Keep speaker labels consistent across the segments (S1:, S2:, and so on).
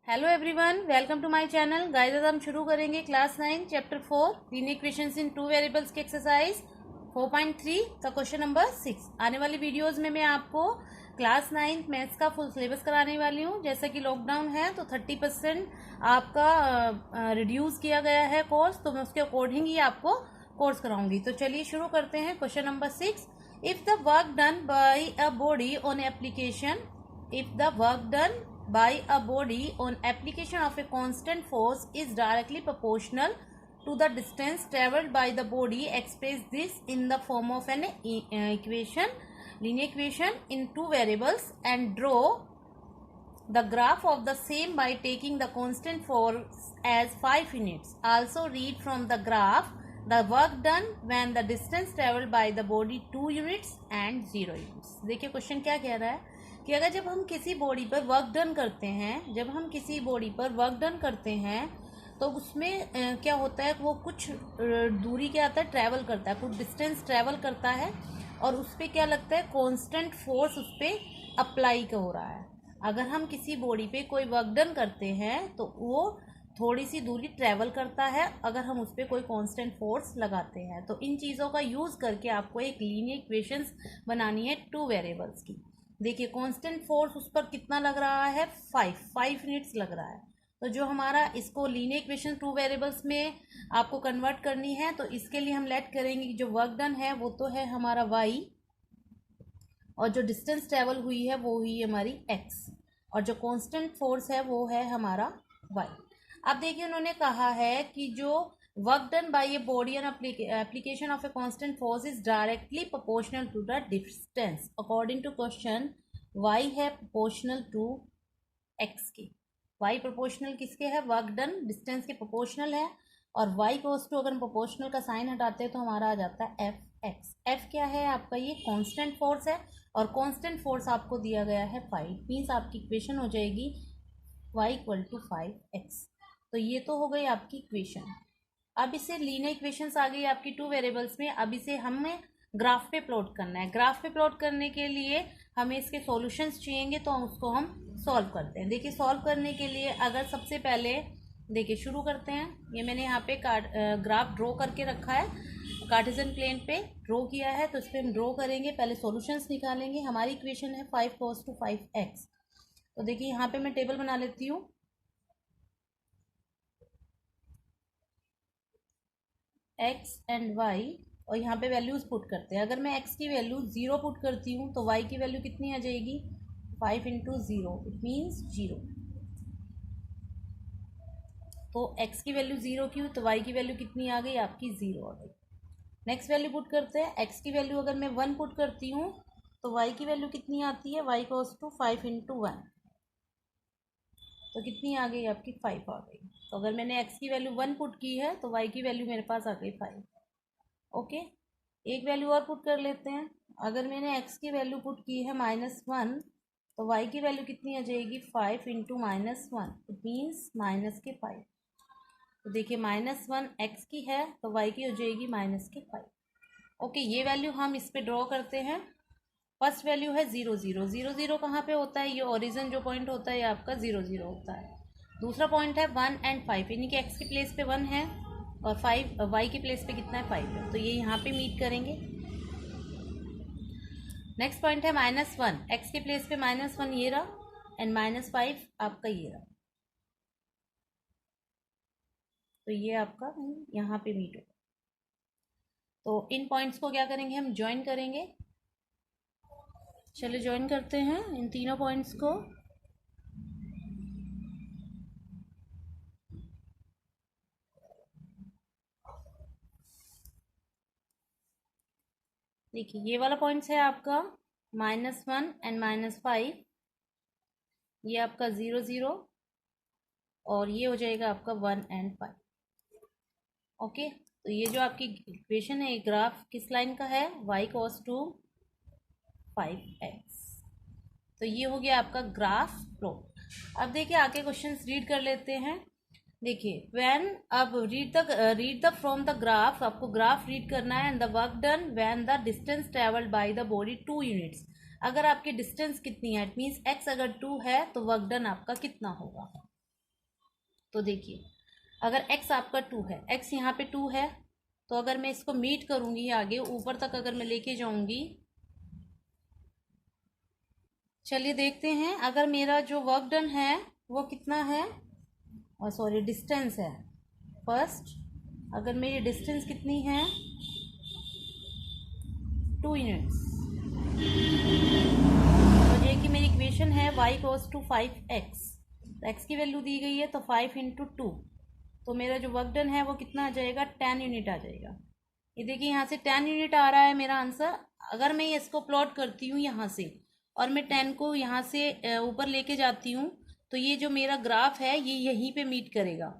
S1: Hello everyone, welcome to my channel. Guys, आज हम शुरू करेंगे class 9 chapter 4 linear equations in two variables की एक्सरसाइज 4.3 का क्वेश्चन नंबर 6। आने वाली वीडियोस में मैं आपको क्लास 9 मैथ्स का फुल सिलेबस कराने वाली हूँ। जैसा कि लॉकडाउन है तो 30% आपका रिड्यूस किया गया है कोर्स, तो मैं उसके अकॉर्डिंग ही आपको कोर्स कराऊंगी। तो चलिए शुरू करते हैं। Question number 6, if the work done by a body on application if the work done by a body on application of a constant force is directly proportional to the distance traveled by the body, express this in the form of an linear equation in two variables and draw the graph of the same by taking the constant force as 5 units. Also read from the graph the work done when the distance traveled by the body 2 units and 0 units. देखिए question क्या कह रहा है कि अगर जब हम किसी बॉडी पर वर्क डन करते हैं तो उसमें क्या होता है, वो कुछ दूरी क्या आता है, ट्रैवल करता है, कुछ डिस्टेंस ट्रैवल करता है और उस पर क्या लगता है, कांस्टेंट फोर्स उस पर अप्लाई हो रहा है। अगर हम किसी बॉडी पे कोई वर्क डन करते हैं तो वो थोड़ी सी दूरी ट्रैवल करता है अगर हम उस पर कोई कांस्टेंट फोर्स लगाते हैं। तो इन चीज़ों का यूज़ करके आपको एक लीनियर इक्वेशंस बनानी है टू वेरिएबल्स की। देखिए कांस्टेंट फोर्स उस पर कितना लग रहा है, 5 यूनिट्स लग रहा है। तो जो हमारा इसको लीनियर इक्वेशन टू वेरिएबल्स में आपको कन्वर्ट करनी है, तो इसके लिए हम लेट करेंगे कि जो वर्क डन है वो तो है हमारा y और जो डिस्टेंस ट्रेवल हुई है वो हुई हमारी x और जो कांस्टेंट फोर्स है वो है हमारा y। अब देखिए उन्होंने कहा है कि जो work done by a body on application of a constant force is directly proportional to the distance. According to question, y है proportional to x के। y proportional किसके है, work done distance के proportional है और y goes to, अगर हम proportional का साइन हटाते हैं तो हमारा आ जाता है f(x). f क्या है आपका, ये constant force है और constant force आपको दिया गया है 5। मीन्स आपकी इक्वेशन हो जाएगी y = 5x। तो ये तो हो गई आपकी इक्वेशन। अब इसे लीनियर इक्वेशंस आ गई आपकी टू वेरिएबल्स में। अब इसे हमें ग्राफ पे प्लॉट करना है। ग्राफ पे प्लॉट करने के लिए हमें इसके सॉल्यूशंस चाहिए, तो उसको हम सॉल्व करते हैं। देखिए सॉल्व करने के लिए अगर सबसे पहले देखिए शुरू करते हैं। ये मैंने यहाँ पे ग्राफ ड्रॉ करके रखा है, कार्टेशियन प्लेन पे ड्रॉ किया है, तो इस पर हम ड्रॉ करेंगे। पहले सॉल्यूशंस निकालेंगे। हमारी इक्वेशन है 5 cos to 5x। तो देखिए यहाँ पे मैं टेबल बना लेती हूँ। x एंड y और यहाँ पे वैल्यूज पुट करते हैं। अगर मैं x की वैल्यू 0 पुट करती हूँ तो y की वैल्यू कितनी आ जाएगी, 5 × 0, इट मीन्स 0। तो x की वैल्यू 0 की हुई तो y की वैल्यू कितनी आ गई, आपकी 0 आ गई। नेक्स्ट वैल्यू पुट करते हैं। x की वैल्यू अगर मैं 1 पुट करती हूँ तो y की वैल्यू कितनी आती है, y goes to 5 × 1, तो कितनी आ गई आपकी 5 आ गई। तो अगर मैंने x की वैल्यू 1 पुट की है तो y की वैल्यू मेरे पास आ गई 5। ओके, एक वैल्यू और पुट कर लेते हैं। अगर मैंने x की वैल्यू पुट की है -1 तो y की वैल्यू कितनी आ जाएगी, 5 × -1, इट मीन्स -5। तो देखिए -1 x की है तो y की हो जाएगी -5। ओके, ये वैल्यू हम इस पे ड्रॉ करते हैं। फर्स्ट वैल्यू है 0 0 0 0 कहाँ पे होता है, ये ओरिजिन जो पॉइंट होता है ये आपका 0 0 होता है। दूसरा पॉइंट है 1 एंड 5, यानी कि x की प्लेस पे 1 है और 5 y की प्लेस पे कितना है, 5 है, तो ये यहाँ पे मीट करेंगे। नेक्स्ट पॉइंट है -1, x की प्लेस पे -1 ये रहा एंड -5 आपका ये रहा, तो ये आपका यहाँ पे मीट होगा। तो इन पॉइंट्स को क्या करेंगे, हम ज्वाइन करेंगे। चलिए ज्वाइन करते हैं इन तीनों पॉइंट्स को। देखिए ये वाला पॉइंट्स है आपका -1 एंड -5, ये आपका 0 0 और ये हो जाएगा आपका 1 एंड 5। ओके, तो ये जो आपकी इक्वेशन है, ये ग्राफ किस लाइन का है, y cos to 5x। तो ये हो गया आपका ग्राफ प्लॉट। अब देखिए आगे क्वेश्चंस रीड कर लेते हैं। देखिए व्हेन, अब read the from the graph, आपको ग्राफ रीड करना है। And the work done when the distance travelled by the body 2 units. अगर आपकी डिस्टेंस कितनी है, इट मीन्स x अगर 2 है तो वर्क डन आपका कितना होगा। तो देखिए अगर x आपका 2 है, x यहाँ पे 2 है, तो अगर मैं इसको मीट करूँगी आगे ऊपर तक अगर मैं लेके जाऊँगी, चलिए देखते हैं अगर मेरा जो वर्क डन है वो कितना है, और सॉरी डिस्टेंस है फर्स्ट, अगर मेरी डिस्टेंस कितनी है 2 यूनिट्स, तो ये कि मेरी इक्वेशन है y इक्वल्स टू 5x, तो x की वैल्यू दी गई है तो 5 इंटू 2, तो मेरा जो वर्क डन है वो कितना आ जाएगा 10 यूनिट आ जाएगा। ये देखिए यहाँ से 10 यूनिट आ रहा है मेरा आंसर। अगर मैं इसको प्लॉट करती हूँ यहाँ से और मैं 10 को यहाँ से ऊपर लेके जाती हूँ, तो ये जो मेरा ग्राफ है ये यहीं पे मीट करेगा।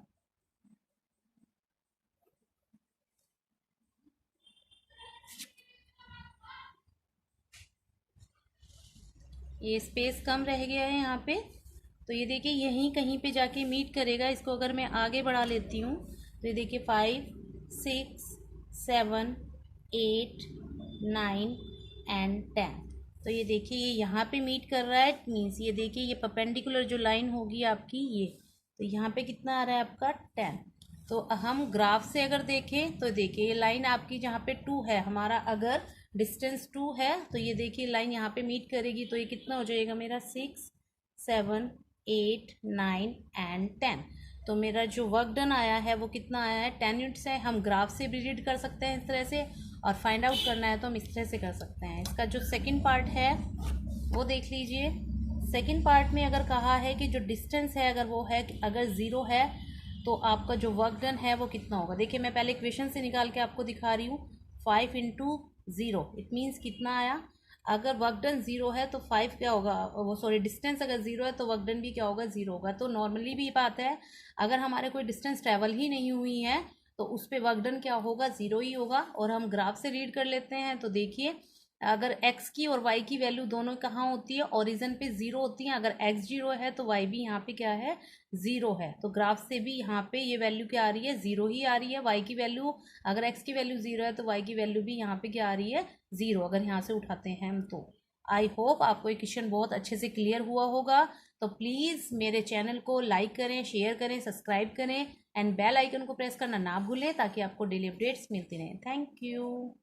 S1: ये स्पेस कम रह गया है यहाँ पे, तो ये देखिए यहीं कहीं पे जाके मीट करेगा। इसको अगर मैं आगे बढ़ा लेती हूँ तो ये देखिए 5 6 7 8 9 एंड 10, तो ये देखिए ये यहाँ पे मीट कर रहा है। इट मीन्स ये देखिए ये परपेंडिकुलर जो लाइन होगी आपकी ये, तो यहाँ पे कितना आ रहा है आपका 10। तो हम ग्राफ से अगर देखें तो देखिए ये लाइन आपकी जहाँ पे 2 है हमारा, अगर डिस्टेंस 2 है तो ये देखिए लाइन यहाँ पे मीट करेगी, तो ये कितना हो जाएगा मेरा 6 7 8 9 एंड 10। तो मेरा जो वर्क डन आया है वो कितना आया है 10 यूनिट्स है। हम ग्राफ से भी रीड कर सकते हैं इस तरह से, और फाइंड आउट करना है तो हम इस तरह से कर सकते हैं। इसका जो सेकंड पार्ट है वो देख लीजिए। सेकंड पार्ट में अगर कहा है कि जो डिस्टेंस है अगर वो है अगर 0 है तो आपका जो वर्क डन है वो कितना होगा। देखिए मैं पहले इक्वेशन से निकाल के आपको दिखा रही हूँ। 5 इंटू 0 इट मीन्स कितना आया, अगर वर्क डन 0 है तो 5 क्या होगा, वो सॉरी डिस्टेंस अगर 0 है तो वर्क डन भी क्या होगा 0 होगा। तो नॉर्मली भी बात है, अगर हमारे कोई डिस्टेंस ट्रैवल ही नहीं हुई है तो उस पर वर्क डन क्या होगा 0 ही होगा। और हम ग्राफ से रीड कर लेते हैं तो देखिए अगर x की और y की वैल्यू दोनों कहाँ होती है, ओरिजिन पे 0 होती है। अगर x 0 है तो y भी यहाँ पे क्या है 0 है, तो ग्राफ से भी यहाँ पे ये वैल्यू क्या आ रही है 0 ही आ रही है। y की वैल्यू अगर x की वैल्यू 0 है तो y की वैल्यू भी यहाँ पे क्या आ रही है 0, अगर यहाँ से उठाते हैं हम तो। आई होप आपको ये क्वेश्चन बहुत अच्छे से क्लियर हुआ होगा। तो प्लीज़ मेरे चैनल को लाइक करें, शेयर करें, सब्सक्राइब करें एंड बेल आइकन को प्रेस करना ना भूलें ताकि आपको डेली अपडेट्स मिलती रहें। Thank you.